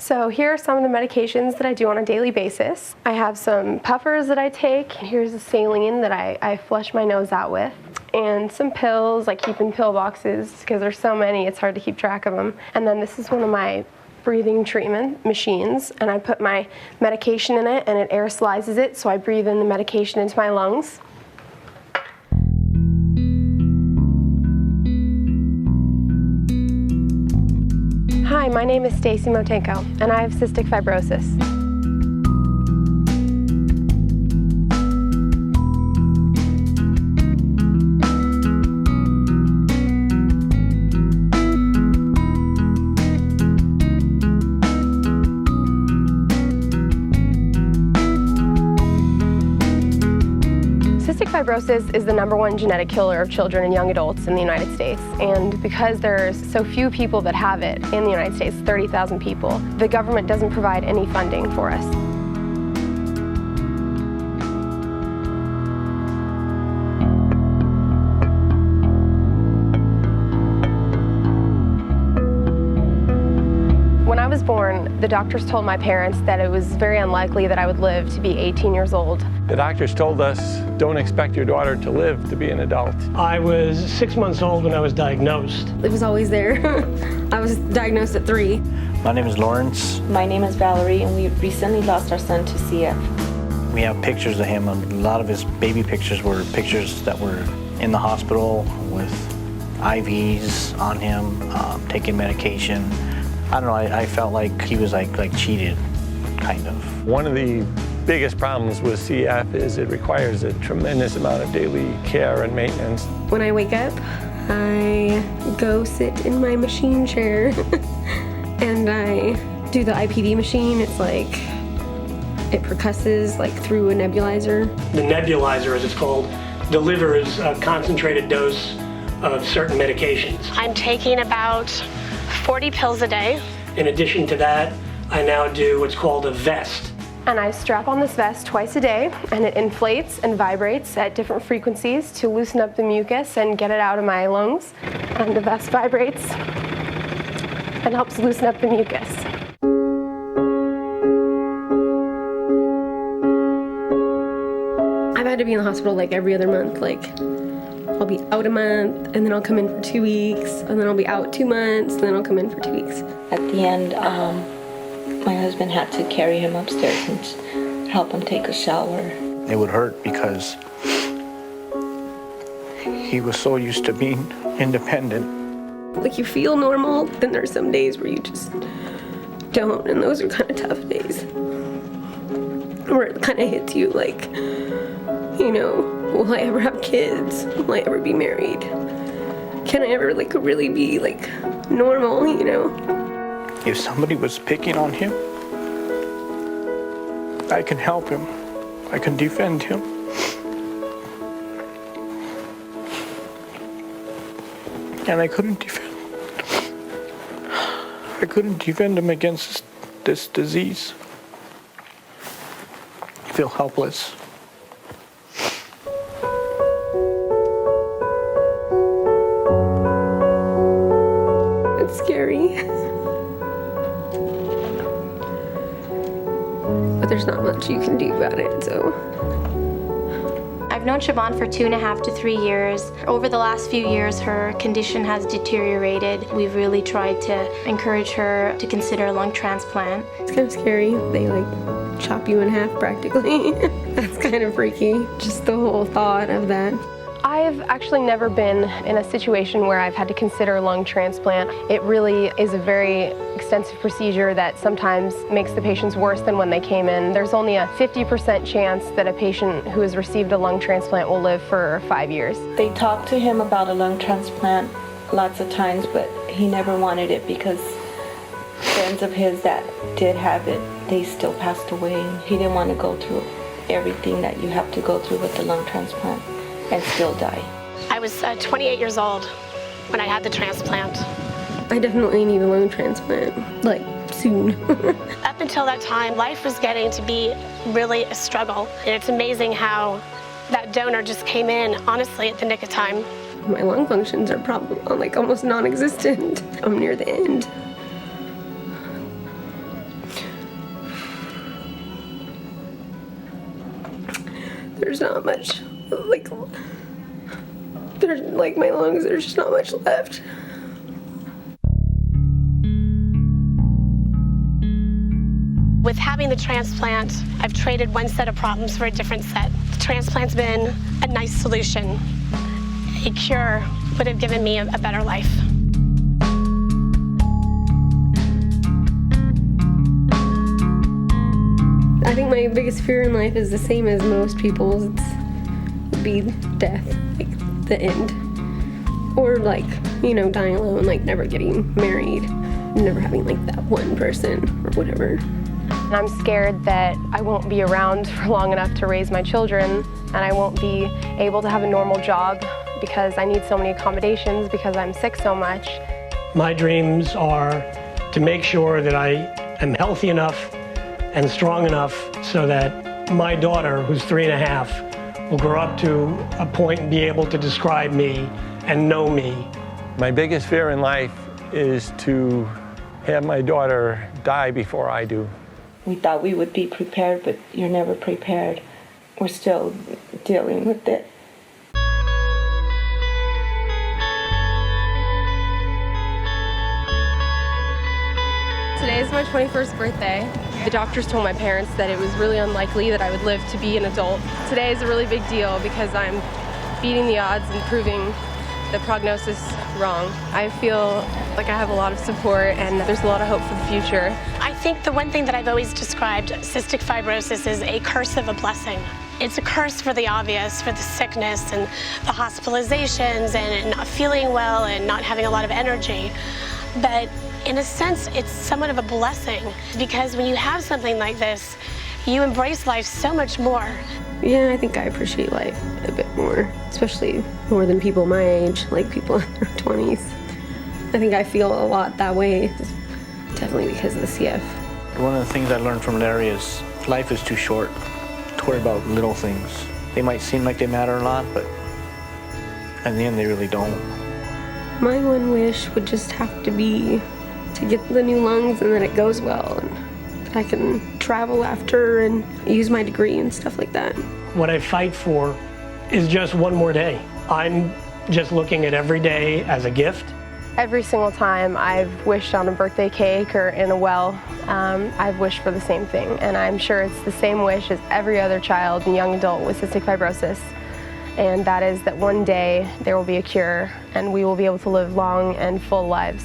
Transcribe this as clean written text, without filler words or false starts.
So here are some of the medications that I do on a daily basis. I have some puffers that I take. Here's a saline that I flush my nose out with. And some pills I keep in pill boxes because there's so many, it's hard to keep track of them. And then this is one of my breathing treatment machines, and I put my medication in it and it aerosolizes it, so I breathe in the medication into my lungs. Hi, my name is Stacy Motenko, and I have cystic fibrosis. Cystic fibrosis is the #1 genetic killer of children and young adults in the United States. And because there's so few people that have it in the United States, 30,000 people, the government doesn't provide any funding for us. When I was born, the doctors told my parents that it was very unlikely that I would live to be 18 years old. The doctors told us, don't expect your daughter to live to be an adult. I was 6 months old when I was diagnosed. It was always there. I was diagnosed at 3. My name is Lawrence. My name is Valerie, and we recently lost our son to CF. We have pictures of him. A lot of his baby pictures were pictures that were in the hospital with IVs on him, taking medication. I don't know, I felt like he was like cheated, kind of. One of the biggest problems with CF is it requires a tremendous amount of daily care and maintenance. When I wake up, I go sit in my machine chair and I do the IPD machine. It's like, it percusses like through a nebulizer. The nebulizer, as it's called, delivers a concentrated dose of certain medications. I'm taking about 40 pills a day. In addition to that, I now do what's called a vest. And I strap on this vest twice a day, and it inflates and vibrates at different frequencies to loosen up the mucus and get it out of my lungs. And the vest vibrates and helps loosen up the mucus. I've had to be in the hospital like every other month. Like, I'll be out a month, and then I'll come in for 2 weeks, and then I'll be out 2 months, and then I'll come in for 2 weeks. At the end, my husband had to carry him upstairs and help him take a shower. It would hurt because he was so used to being independent. Like, you feel normal, then there's some days where you just don't, and those are kind of tough days. Where it kind of hits you like, you know, will I ever have kids? Will I ever be married? Can I ever like really be like normal, you know? If somebody was picking on him, I can help him. I can defend him. And I couldn't defend him against this disease. I feel helpless. It's scary. But there's not much you can do about it, so. I've known Siobhan for 2.5 to 3 years. Over the last few years, her condition has deteriorated. We've really tried to encourage her to consider a lung transplant. It's kind of scary. They like chop you in half practically. That's kind of freaky, just the whole thought of that. I've actually never been in a situation where I've had to consider a lung transplant. It really is a very extensive procedure that sometimes makes the patients worse than when they came in. There's only a 50% chance that a patient who has received a lung transplant will live for 5 years. They talked to him about a lung transplant lots of times, but he never wanted it because friends of his that did have it, they still passed away. He didn't want to go through everything that you have to go through with the lung transplant and still die. I was 28 years old when I had the transplant. I definitely need a lung transplant, like, soon. Up until that time, life was getting to be really a struggle. And it's amazing how that donor just came in, honestly, at the nick of time. My lung functions are probably like almost non-existent. I'm near the end. there's not much, like, there's, like, my lungs, there's just not much left. With having the transplant, I've traded one set of problems for a different set. The transplant's been a nice solution. A cure would have given me a better life. I think my biggest fear in life is the same as most people's. It'd be death, like the end. Or like, you know, dying alone, like never getting married, never having like that one person or whatever. And I'm scared that I won't be around for long enough to raise my children, and I won't be able to have a normal job because I need so many accommodations because I'm sick so much. My dreams are to make sure that I am healthy enough and strong enough so that my daughter, who's 3.5, will grow up to a point and be able to describe me and know me. My biggest fear in life is to have my daughter die before I do. We thought we would be prepared, but you're never prepared. We're still dealing with it. Today is my 21st birthday. The doctors told my parents that it was really unlikely that I would live to be an adult. Today is a really big deal because I'm beating the odds and proving the prognosis wrong. I feel like I have a lot of support and there's a lot of hope for the future. I think the one thing that I've always described cystic fibrosis is a curse of a blessing. It's a curse for the obvious, for the sickness and the hospitalizations and not feeling well and not having a lot of energy. But in a sense, it's somewhat of a blessing because when you have something like this, you embrace life so much more. Yeah, I think I appreciate life a bit more, especially more than people my age, like people in their 20s. I think I feel a lot that way, definitely because of the CF. One of the things I learned from Larry is life is too short to worry about little things. They might seem like they matter a lot, but in the end they really don't. My one wish would just have to be to get the new lungs and that it goes well and that I can travel after and use my degree and stuff like that. What I fight for is just one more day. I'm just looking at every day as a gift. Every single time I've wished on a birthday cake or in a well, I've wished for the same thing. And I'm sure it's the same wish as every other child and young adult with cystic fibrosis. And that is that one day there will be a cure and we will be able to live long and full lives.